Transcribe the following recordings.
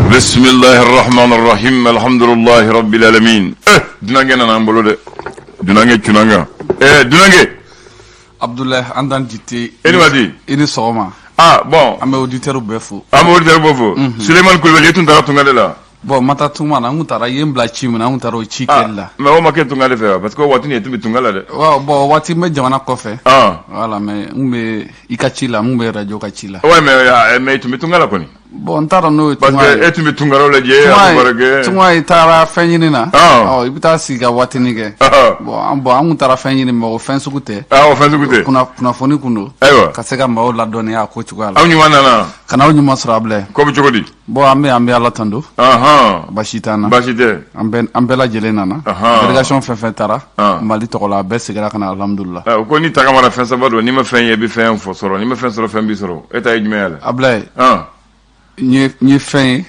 Bismillahirrahmanirrahim. Alhamdulillahi Rabbil alamin. Dunange nana mbolo de. Dunange kunanga. Dunange. Abdoulaye Andan Dité. Wadi. Ini sogoma. Ah bon. Ame auditeur befo. Suleiman Koulibaly tun tara tunga de la. Bon mata tuma na ngutara yembla chimna ngutara o chikella. Mais o make tunga de fe parce que wati ne tumbi tunga la de. Wa bon wati me jamana kofe. Voilà mais ngbe ikachila ngbe radio kachila. Ouais mais tumbi tunga la koni. Bon tara no parce que tumbi tunga la je abarage. Tuma itara fenyini na. Ibita siga wati nige. Bon ngutara fenyini mo fen sukute. O fen sukute. Kuna foni kundo. Aiwa. Kasega ma o la doni ya ko chugala. Awni wanana. Kana o nyuma srable. Ko bu chugodi. Bon ambe ala tando. Bashitana. Bashite. Ambela jelenana. Délégationfen tara. Mali tokola be sigara kana alhamdulillah. Ko ni taga mara fen sabado ni ma fen ye bi fen fo soro ni ma fen soro fen bi soro. Eta yime ala. Ablay. Ni fen.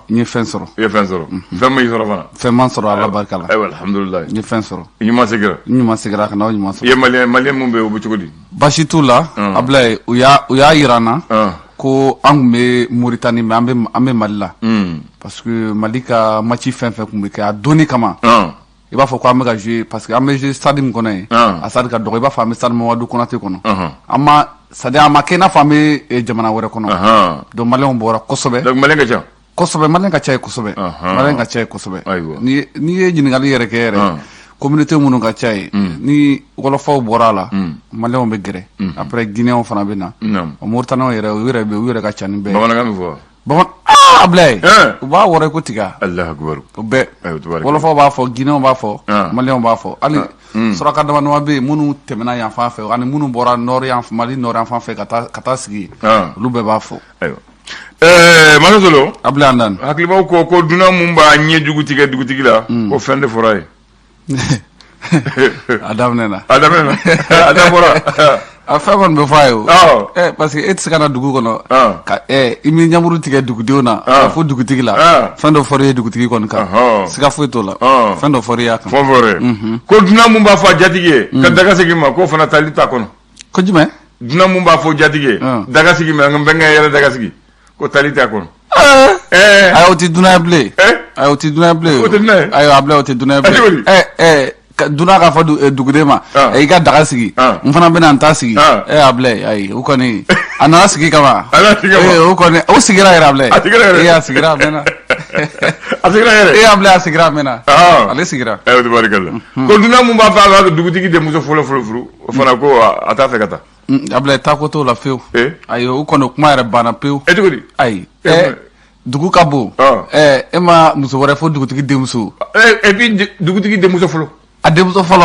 Ni fen soro. Ye fen soro. Fen ma soro bana. Fen man soro Allah barkala. Ay alhamdulillah. Ni fen soro. Ni ma sigara kana o ni ma soro. Ye malien mumbe o bu chugodi. Bashitula. Ablay uya irana. Ko angme Mauritanie me ambe Malila parce que Malika machi fin kumbe ka doni kama il va faut quoi me jouer parce que ambe je stade me connaît a stade ka dogo ba fa me stade mo wadu konate kono amma sade ama kena fa me jamana wore kono do malen bora kosobe donc malen ga kosobe malen ka chay kosobe malen ka chay kosobe ni jini ngali yere kere communauté munu ka chay ni wala faw borala malen be gere après guinéen fana bena Mauritanie yere ka chani be bamana ngam fo bamana ablay ba wore ko tiga Allah akbar be wala faw ba fo guinéen ba fo malen ba fo ali suraka dama no be munu temena ya fa fe ani munu bora nord ya mali nord ya fa fe kata sigi lu be ba fo ayo Manazolo ablay andan hakliba ko duna mumba nye dugutigi la ko fende foray Adam nena Adam bora a fɛn be fayo parce que et sikana dugu kono ka imi nyamuru tige dugu diona fo dugutigi la fɛn do fori dugutigi kono ka sika fo to la fɛn do fori ya kan fo fori ko duna mun ba fa jatige ka daga sigi ma ko fana talita kono ko jume duna mun ba fo jatige daga sigi ma ngam benga yere daga sigi ko talita kono ayo ti duna ble ayo ti duna ble ayo able o ti duna ble duna ka fa dugude ma e ga daga sigi mfana bena anta sigi able ay u koni ana sigi kama u koni o sigira era able ya sigira bena asigira yere able asigira bena ale sigira tabarakallah ko duna mun ba fa ga dugutigi de muso folo fana ko ata fe kata able ta ko to la feu ay u koni kuma era bana peu etigodi ay dugu ka bo ma muso wore fo dugutigi de muso et puis dugutigi de muso folo ademuso folo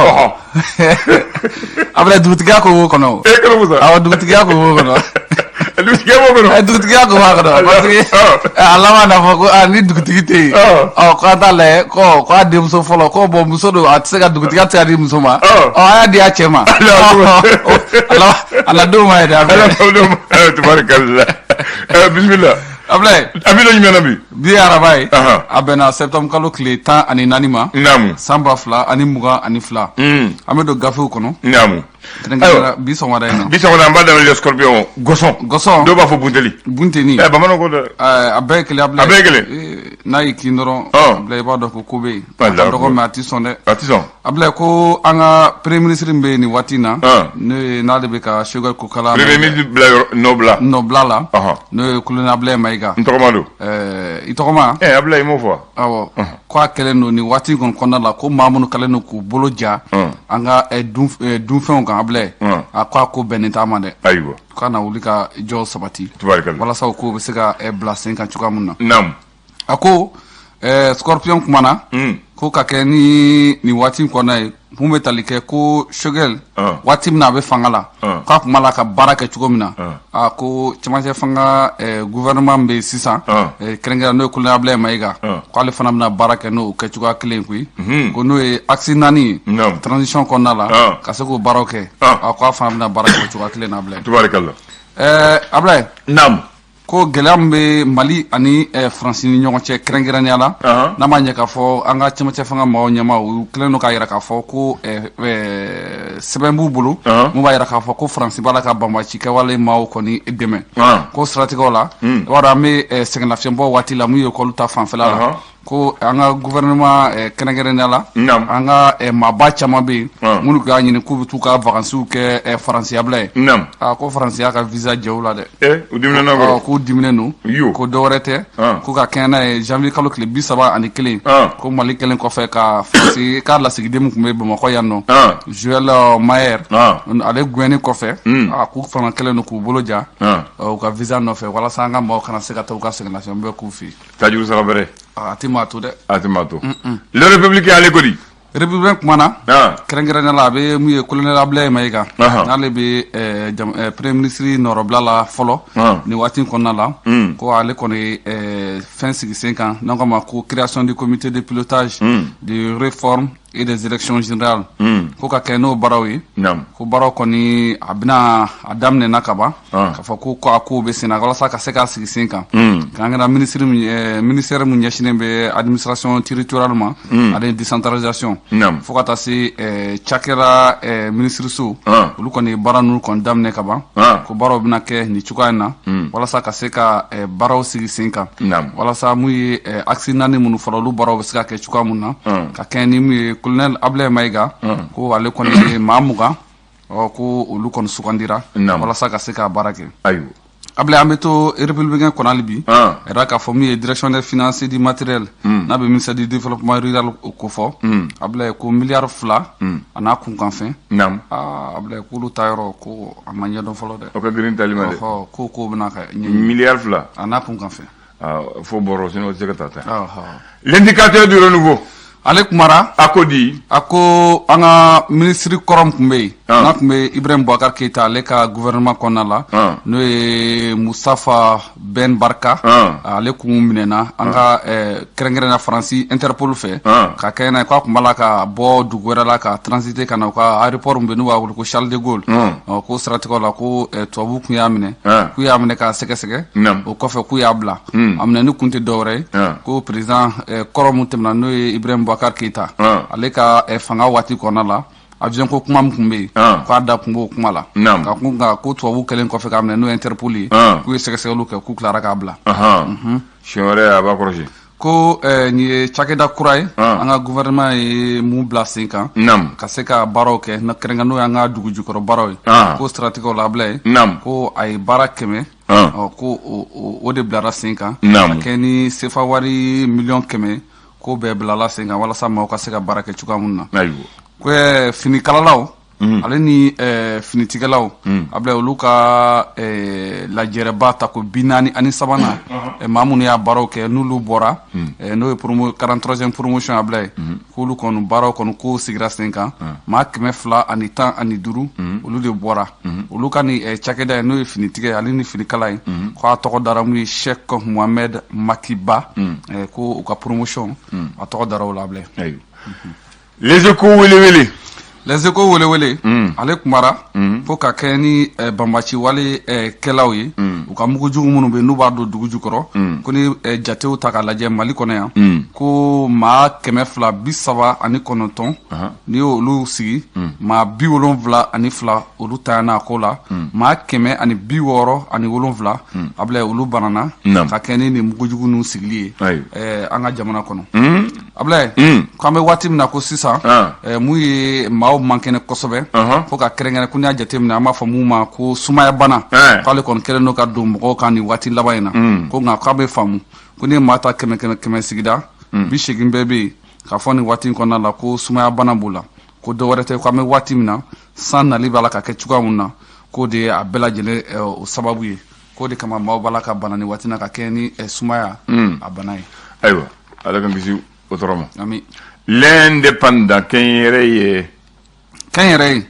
abla dugutiga ko wo kono ko muso awa dugutiga ko wo kono dugutiga ko wa kono parce que alama na fo ko ani dugutigi te ko dale ko ademuso folo ko bo muso do atsega dugutiga te adi muso ma aya dia chema ala do ma da tabarakallah bismillah Ablay abilo nyimena bi arabai abena septembre kalo kle 10 ani nanima namu samba fla ani muga ani fla amedo gafu kono namu tenga bi so wada ina bi so wada mbada le scorpion goson do ba fo bunteni bamano ko abekele na ikindoro ablay ba do ko kobe do ko mati sonde ablay ko anga premier ministre mbe ni watina ne na de be ka sugar ko kala premier ministre nobla la ne kuluna ablay maiga ntokomado itokoma ablay mo fo awo ko keleno ni wati kon konna la ko mamunu kaleno ku boloja anga dun fen kan ablay akwa ko benita mande ayiwa kana ulika jo sabati tabarakallah wala saw ko be sega blast kan chuka munna nam ako scorpion kumana ko kake ni wati ko na hume talike ko shogel wati na be fangala ka kumala ka baraka chuko mina ako chamaje fanga gouvernement be sisa krenga no kulna able maiga ko ale fana na baraka no ke chuka klen kui ko no accident transition ko na la ka se ko baroke ako fana na baraka chuka klen able tabarakallah able nam ko gɛlɛya min bɛ Mali ani Faransi ni ɲɔgɔn cɛ kɛrɛnkɛrɛnnenya la n'a ma ɲɛ k'a fɔ an ka cɛmancɛ fanga maaw ɲɛma u kɛlen don k'a jira k'a fɔ ko sɛbɛn b'u bolo mun b'a jira k'a fɔ ko Faransi b'a la ka banbaci kɛwale maaw kɔni dɛmɛ ko siratigɛw la i b'a dɔn an bɛ sɛgɛnlafiɲɛbɔ waati la mun ye école ta fanfɛla la ko an ka gouvernement kɛrɛnkɛrɛnnenya la an ka maaba caman bɛ yen minnu k'a ɲini k'u bɛ t'u ka vacances kɛ Faransiya bila ye ko Faransi y'a ka visa jɛ u la dɛ u diminɛna kɔrɔ k'u diminen don ko dɔwɛrɛ tɛ k'u ka kɛɲɛ n'a ye janvier kalo tile 31 ko Mali kɛlen kɔfɛ ka Faransi k'a lasigiden min tun bɛ Bamakɔ yan nɔ Joël Mayer ale gɛnni kɔfɛ k'u fana kɛlen don k'u bolo ja u ka visa nɔfɛ walasa an ka maaw kana se ka taa u ka sɛgɛnlafiɲɛbɔ k'u fɛ yen. Tajuru sara bɛrɛ. A ti maa to dɛ. A ti maa to. Le République ale ko di. République kumana kɛrɛnkɛrɛnnenya la a bɛ mun ye colonel Ablaye Mayiga n'ale bɛ premier ministre nɔrɔbila la fɔlɔ nin waati kɔnɔna la ko ale kɔni fɛn sigi sen kan n'an k'a ma ko création du comité de pilotage de réforme et des élections générales ko ka kɛ n'o baaraw ye ko baaraw kɔni a bɛna a daminɛna ka ban k'a fɔ ko a kow bɛ sen na walasa ka se k'a sigi sen kan k'an kɛra ministère mun ɲɛsinnen bɛ administration territoriale ma ani décentralisation fo ka taa se cakɛda minisiriso olu kɔni baara ninnu kɔni daminɛ ka ban ko baaraw bɛna kɛ nin cogoya in na walasa ka se ka baaraw sigi sen kan walasa mun ye axe 4 minnu fɔra olu baaraw bɛ se ka kɛ cogoya mun na ka kɛɲɛ ni mun ye colonel Ablaye Mayiga ko ale kɔni ye maa 20 ko olu kɔni sugandira walasa ka se ka baara kɛ. Ablaye an bɛ to républicain kɔnɔ hali bi ɛrɛ k'a fɔ min ye direction des finances et du matériel n'a bɛ ministère du développement rural ko fɔ Ablaye ko miliyari 2 a n'a kunkanfɛn Ablaye k'olu ta yɔrɔ ko a ma ɲɛdɔn fɔlɔ dɛ. O ka girin tali ma dɛ. ko bɛna ka ɲɛ. Miliyari 2 a n'a kunkanfɛn. Fo bɔrɔ sinon o tɛ se ka taa ta. L'indicateur du renouveau. Ale kumara a ko di a ko an ka ministre kɔrɔ min tun bɛ yen n'a tun bɛ Ibrahim Boubacar Keita ale ka gouvernement kɔnɔna la n'o ye Mustafa Ben Barka ale kun minɛna an ka kɛrɛnkɛrɛnnenya Faransi Interpol fɛ ka kɛ n'a ye k'a tun b'a la ka bɔ dugu wɛrɛ la ka transiter ka na u ka aéroport min bɛ n'u b'a wele ko Charles de Gaulle ko siratigɛw la ko tubabuw kun y'a minɛ k'u y'a minɛ k'a sɛgɛsɛgɛ o kɔfɛ k'u y'a bila a minɛni kun tɛ dɔwɛrɛ ye ko président kɔrɔ min tɛmɛna n'o ye Ibrahim Boubacar Keita ale ka fanga waati kɔnɔna la avion ko kuma min tun bɛ yen k'a da kun b'o kuma la ka kun ka ko tubabu kɛlen kɔfɛ k'a minɛ n'o ye Interpol ye k'u ye sɛgɛsɛgɛliw kɛ k'u tilara k'a bila siɲɛ wɛrɛ a b'a kɔrɔsi ko nin ye cakɛda kura ye an ka gouvernement ye mun bila sen kan ka se ka baaraw kɛ kɛrɛnkɛrɛn n'o ye an ka dugu jukɔrɔ baaraw ye ko siratigɛw la Ablaye ko a ye baara 100 ko o de bilara sen kan ka kɛ ni sefa wari miliyɔn 100 ko bɛɛ bilala sen kan walasa maaw ka se ka baara kɛ cogoya mun na ko finikalalaw ale ni finitigɛlaw Ablaye olu ka lajɛrɛba ta ko 40 ani 3nan maa minnu y'a baaraw kɛ n'olu bɔra n'o ye 43e promotion Ablaye k'olu kɔni baaraw kɔni ko sigira sen kan maa 210 ani 5 olu de bɔra olu ka ni cakɛda ye n'o ye finitigɛ ale ni finikala ye ko a tɔgɔ dara mun ye Cheikh Mohamed Makiba ko u ka promotion a tɔgɔ dara o la Ablaye. Les Échos wele Les Échos wele ale kumara fo ka kɛ ni banbaci wale kɛlaw ye u ka mugujugu minnu bɛ n'u b'a don dugu jukɔrɔ ko ni jatew ta k'a lajɛ Mali kɔnɔ yan ko maa 239 n'i y'olu sigi maa 72 olu tanyana a ko la maa 167 Ablaye olu banana ka kɛ ni nin mugujugu ninnu sigili ye an ka jamana kɔnɔ Ablaye ko an bɛ waati min na ko sisan mun ye maaw man kɛnɛ kosɛbɛ fo ka kɛrɛnkɛrɛn ko n'i y'a jateminɛ an b'a fɔ mun ma ko sumaya bana k'ale kɔni kɛlen don ka don mɔgɔw kan nin waati laban in na ko nka k'a bɛ faamu ko ni maa ta 100 sigida 80 bɛɛ bɛ yen k'a fɔ nin waati in kɔnɔna la ko sumaya bana b'u la ko dɔwɛrɛ tɛ ko an bɛ waati min na san nali b'a la ka kɛ cogoya mun na k'o de ye a bɛɛ lajɛlen o sababu ye k'o de kama maaw b'a la ka bana nin waati na ka kɛ ni sumaya a bana ye. Ayiwa ala ka kisi o tɔɔrɔ ma. Ami. L'indépendant kɛnyɛrɛ ye. Kɛnyɛrɛ ye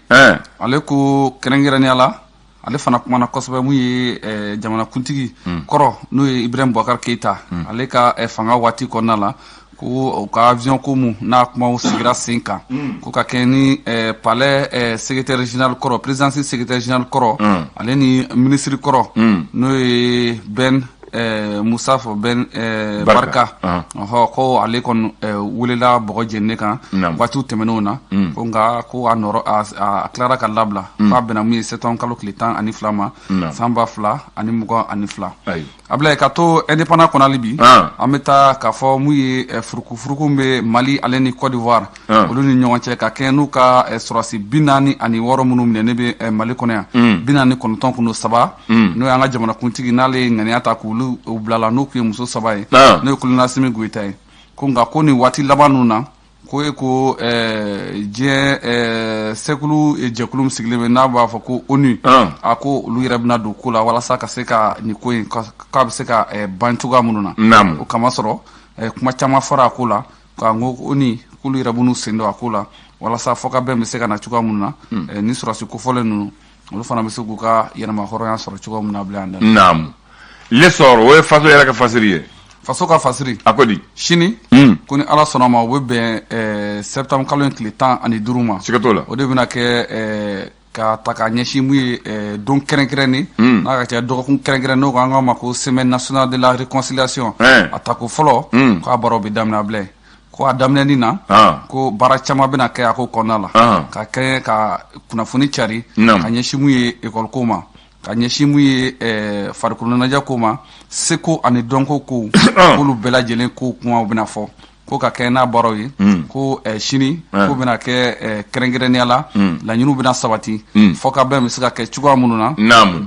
ale ko kɛrɛnkɛrɛnnenya la ale fana kumana kosɛbɛ mun ye jamanakuntigi kɔrɔ n'o ye Ibrahim Boubacar Keita ale ka fanga waati kɔnɔna la ko ka avion ko mu n'a kuma sigira sen kan ko ka kɛ ni palais secrétaire régional kɔrɔ présidence secrétaire régional kɔrɔ ale ni ministre kɔrɔ n'o ye Ben Musafo Ben Barka ko ale kɔni welela bɔgɔ jenine kan waatiw tɛmɛnenw na ko nka ko a nɔrɔ a tilara ka labila k'a bɛnna mun ye septembre kalo tile 12 ma san 2022 Ablaye ka to indépendant kɔnɔ hali bi an bɛ taa k'a fɔ mun ye furukufuruku bɛ Mali ale ni Côte d'Ivoire olu ni ɲɔgɔn cɛ ka kɛ n'u ka sɔrɔdasi 46 minnu minɛnen bɛ Mali kɔnɔ yan 49 kun don 3 n'o y'an ka jamanakuntigi n'ale ye ŋaniya ta k'olu u bilala n'o kun ye muso 3 ye n'o ye Kulu Asimi Goyita ye ko nka ko nin waati laban ninnu na ko ko diɲɛ sɛkulu jɛkulu min sigilen bɛ n'a b'a fɔ ko ONU a ko olu yɛrɛ bɛna don ko la walasa ka se ka nin ko in k'a bɛ se ka ban cogoya minnu na o kama sɔrɔ kuma caman fɔra a ko la k'a ko ONU k'olu yɛrɛ b'u sen don a ko la walasa fɔ ka bɛn bɛ se ka na cogoya minnu na ni sɔrɔdasi kofɔlen ninnu olu fana bɛ se k'u ka yɛlɛma hɔrɔnya sɔrɔ cogoya minnu na bila yan dɛ. Naamu le sɔrɔ o ye faso yɛrɛ ka fasiri ye. Faso ka fasiri a ko di sini ko ni Ala sɔnna ma o bɛ bɛn septembre kalo in tile 15 ma siga t'o la o de bɛna kɛ ka ta ka ɲɛsin mun ye don kɛrɛnkɛrɛnnen n'a ka kɛ dɔgɔkun kɛrɛnkɛrɛn n'o k'an k'a ma ko semaine nationale de la réconciliation a tako fɔlɔ k'a baaraw bɛ daminɛ Ablaye ko a daminɛni na ko baara caman bɛna kɛ a ko kɔnɔna la ka kɛ ka kunnafoni cari ka ɲɛsin mun ye école ko ma ka ɲɛsin mun ye farikolo ɲɛnajɛ ko ma seko ani dɔnko ko k'olu bɛɛ lajɛlen ko kuma bɛna fɔ ko ka kɛ n'a baaraw ye ko sini ko bɛna kɛ kɛrɛnkɛrɛnnenya la laɲiniw bɛna sabati fɔ ka bɛn bɛ se ka kɛ cogoya minnu na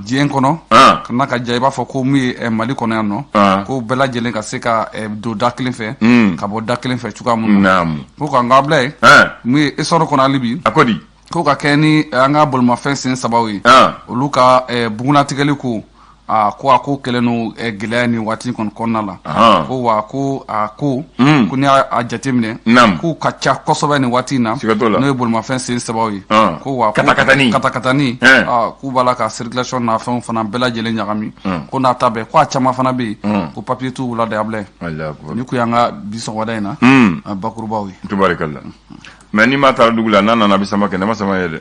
diɲɛ kɔnɔ ka na ka ja i b'a fɔ ko mun ye Mali kɔnɔ yan nɔ ko bɛɛ lajɛlen ka se ka don da kelen fɛ ka bɔ da kelen fɛ cogoya minnu na ko ka n ka Ablaye mun ye histoire kɔnɔ hali bi a ko di ko ka kɛ ni an ka bolimafɛn sen 3 ye olu ka bugunatigɛli ko ko a ko kɛlen no gɛlɛya ni waati kɔnɔna la ko wa ko a ko ko ni a jateminɛ k'u ka ca kosɛbɛ ni waati in na n'o ye bolimafɛn sen 3 ye ko wa katakatani k'u b'a la ka circulation na fɛnw fana bɛɛ lajɛlen ɲagami ko n'a ta bɛɛ ko a caman fana bɛ yen ko papier t'u la dɛ Ablaye ni ko y'an ka bi sɔgɔmada in na bakurubaw ye tubarikala mais ni ma taara dugu la n'a nana bi sama kɛ ne ma sama ye dɛ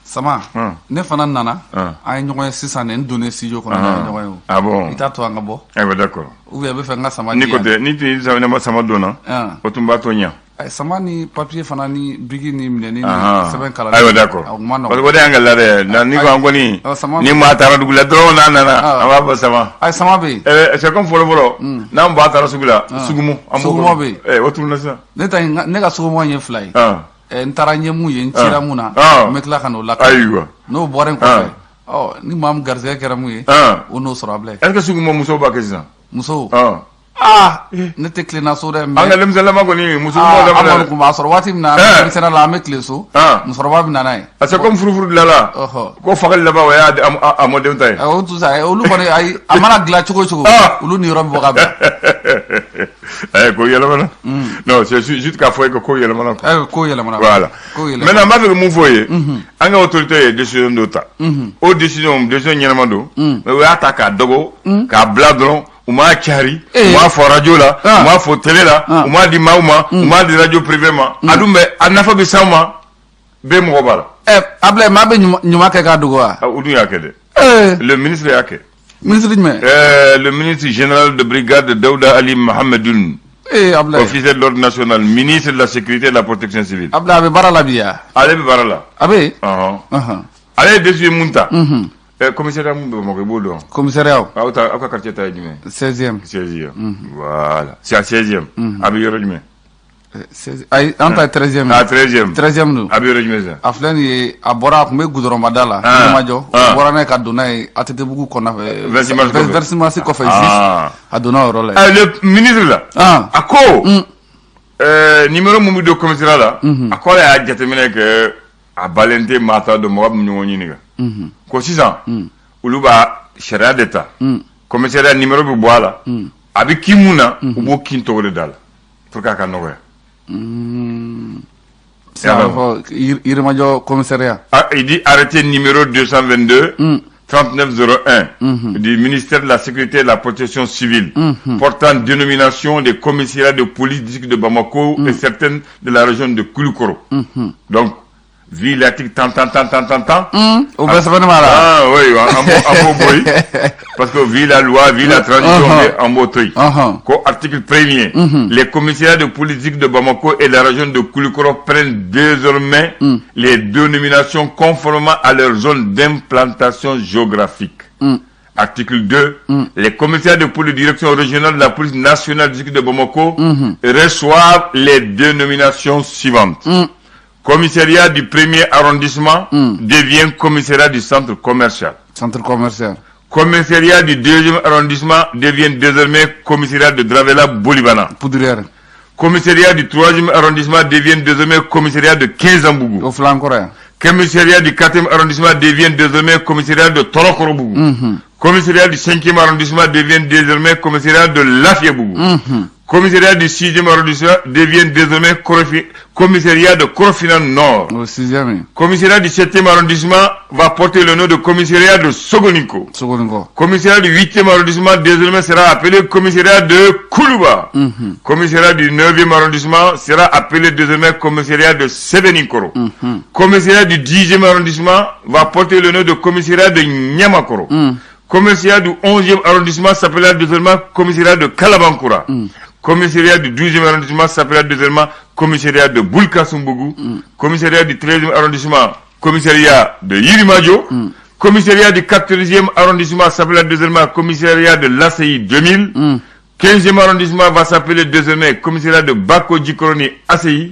sama ne fana nana an ye ɲɔgɔn ye sisan ne donnen studio kɔnɔ ne ɲɔgɔn ye ah bon i t'a to an ka bɔ d'accord ou bien bɛ fɛ n ka sama ni ko tɛ ni tun ne ma sama donna o tun b'a to ɲa sama ni papier fana ni bigi ni minɛni ni sɛbɛn kalan ayiwa d'accord parce que o de y'an ka laada ye ni ko an kɔni ni maa taara dugu la dɔrɔn n'a nana an b'a fɔ sama sama bɛ yen c'est comme fɔlɔ n'an ba taara sugu la sugumu bɛ yen o tun na sisan ne ka sugumu ye 2 ye n taara ɲɛ mun ye n cira mun na n bɛ tila ka n'o lakale ayiwa n'o bɔra n kɔfɛ ni maa min garisɛgɛ kɛra mun ye o n'o sɔrɔ Ablaye est-ce que sugumu musow b'a kɛ sisan musow ne tɛ tilenna so dɛ an ka denmisɛnninlama kɔni muso Amadu kun b'a sɔrɔ waati min na denmisɛnninya la an bɛ tile so musokɔrɔba bɛ na n'a ye c'est comme furufuru dilanla ko fagali laban o y'a mɔdenw ta ye o tun sa olu kɔni ayi a mana dilan cogo o cogo olu ni yɔrɔ bɛ bɔ ka bɛn ko yɛlɛmana non c'est juste k'a fɔ ye ko yɛlɛmana ko yɛlɛmana voilà maintenant n b'a fɛ ka mun fɔ ye an ka autorité ye décision dɔ ta o décision ɲɛnama don mais o y'a ta k'a dɔgɔ k'a bila dɔrɔn u m'a cari u m'a fɔ radio la u m'a fɔ télé la u m'a di maaw ma u m'a di radio privé ma a dun bɛ a nafa bɛ s'an ma bɛɛ mɔgɔ b'a la Ablaye maa bɛ ɲuman kɛ k'a dogo wa o dun y'a kɛ dɛ le ministre y'a kɛ ministre jumɛn le ministre général de brigade Daouda Ali Mohamedoun officier de l'ordre national ministre de la sécurité et de la protection civile Ablaye a bɛ baara la bi ya ale bɛ baara la a bɛ ale ye décision mun ta commissariat mun bɛ Bamakɔ i b'o dɔn commissariat aw ka quartier ta ye jumɛn 16e voilà c'est à 16e a bɛ yɔrɔ jumɛn ayi an ta 13e 13e don a bɛ yɔrɔ jumɛn sisan a filɛ nin ye a bɔra a tun bɛ goudronbada la Yirimajɔ a bɔra n'a ye ka don n'a ye ATT-bugu kɔnɔ Versimasi kɔfɛ a donna o yɔrɔ la le ministre la a ko numéro mun bɛ don commissariat la a ko ale y'a jateminɛ kɛ a balen tɛ maa t'a dɔn mɔgɔ bɛ ɲɔgɔn ɲininka ko sisan olu b'a sariya de ta commissariat numéro bɛ bɔ a la a bɛ k'i mun na u b'o k'i tɔgɔ de da la pour que a ka nɔgɔya Yirimajɔ commissariat il dit arrêté numéro 222 3901 du ministère de la Sécurité et de la Protection civile portant dénomination des commissariats de police du district de Bamako et certaines de la région de Koulikoro. Donc, vu l'article tant. Au bas, ah oui, en boy. Parce que vu la loi, vu la tradition en motoy. Article 1er. Les commissariats de politique de Bamako et la région de Koulikoro prennent désormais les dénominations conformément à leur zone d'implantation géographique. Article 2. Les commissariats de police de direction régionale de la police nationale du district de Bamako reçoivent les dénominations suivantes. Commissariat du 1er arrondissement devient commissariat du centre commercial. Commissariat du 2e arrondissement devient désormais commissariat de Dravela Bolivana. Poudrière. Commissariat du 3e arrondissement devient désormais commissariat de Kinzambougou. Au flanc coréen. Commissariat du 4e arrondissement devient désormais commissariat de Torokorobougou. Commissariat du 5e arrondissement devient désormais commissariat de Lafiebougou. Commissariat du 6e arrondissement devient désormais commissariat de Korofina Nord. Au 6e. Commissariat du 7e arrondissement va porter le nom de commissariat de Sogoninko. Commissariat du 8e arrondissement désormais sera appelé commissariat de Koulouba. Commissariat du 9e arrondissement sera appelé désormais commissariat de Sebeninkoro. Commissariat du 10e arrondissement va porter le nom de commissariat de Nyamakoro. Commissariat du 11e arrondissement s'appellera désormais commissariat de Kalabankura. Commissariat du 12e arrondissement s'appellera désormais commissariat de Boulkasumbougou. Commissariat du 13e arrondissement, commissariat de Yirimadio. Commissariat du 14e arrondissement s'appellera désormais commissariat de l'ACI 2000. 15e arrondissement va s'appeler désormais commissariat de Bako Djikoroni ACI.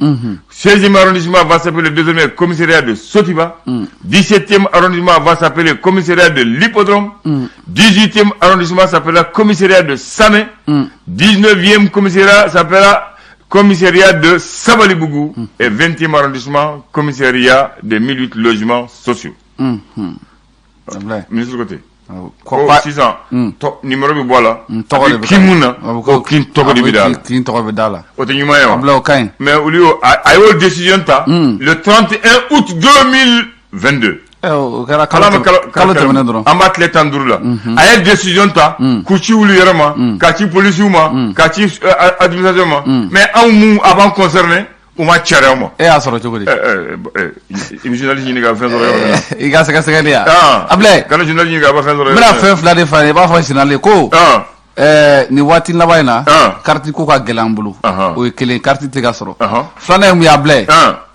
16e arrondissement va s'appeler désormais commissariat de Sotiba. 17e arrondissement va s'appeler commissariat de l'Hippodrome. 18e arrondissement s'appellera commissariat de Samé. 19e commissariat s'appellera commissariat de Sabalibougou. Et 20e arrondissement commissariat de 1008 logements sociaux. Ministre de côté. Ko sisan numéro bi bola kimuna ko kin togo di bidala o te nyuma yo mais au lieu ayo décision ta le 31 août 2022 kala temene dron amat le tandurla ayo décision ta ku ci wulu yarama ka ci police ma ka ci administration ma mais en mu avant concerné uma chere mo e asoro chogodi journaliste ni ga fenzo iga saka dia able kana journaliste ni ga ba fenzo mena fe fla de fa ba fa sinale ko ni wati labayna carte ko ka gelambulu o kelen carte te ga soro flana mu ya ble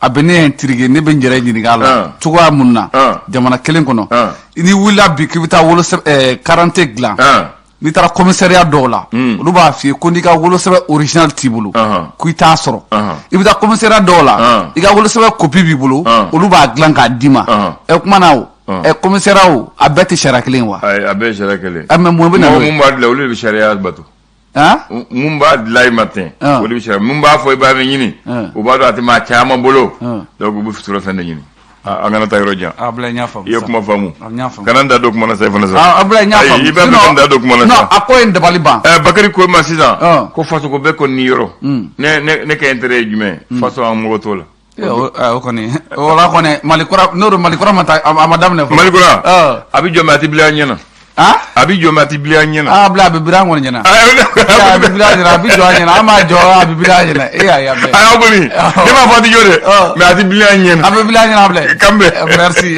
abene intrigue ne be njere ni gala tuwa munna jamana kelen kono ni wula bi kibita wolo 40 glan ni tara commissariat dola olu b'a fi ko ni ka wolo sɛbɛ original t'i bolo ku i t'a sɔrɔ i bɛ taa commissariat dola i ka wolo sɛbɛ copie b'i bolo olu b'a dilan k'a d'i ma kuma na o commissariat o a bɛɛ tɛ sariya kelen wa a bɛɛ sariya kelen mais mun bɛ na mun b'a dilan olu de bɛ sariya bato mun b'a dilan i matin olu bɛ sariya mun b'a fɔ i b'a bɛ ɲini o b'a dɔn a tɛ maa caman bolo donc u bɛ sɔrɔ fɛn de ɲini angana tayro jan abla nya fam yo kuma famu nya fam kana da do kuma na sai fana sa abla nya fam iba be da do kuma na sa no akoy ndabali ban bakari ko ma sisan ko faso ko be ko ni yoro ne ka intérêt jume faso am mo to la o koni o la koni malikura no malikura mata amadam ne malikura abi joma ati bla nyana abi joma ati bla nyana abla be bra ngol nyana abi bla nyana abi jo nyana ama jo abi bla nyana ya be ayo boni dema fati jode mais ati bla nyana abi bla nyana able kambe merci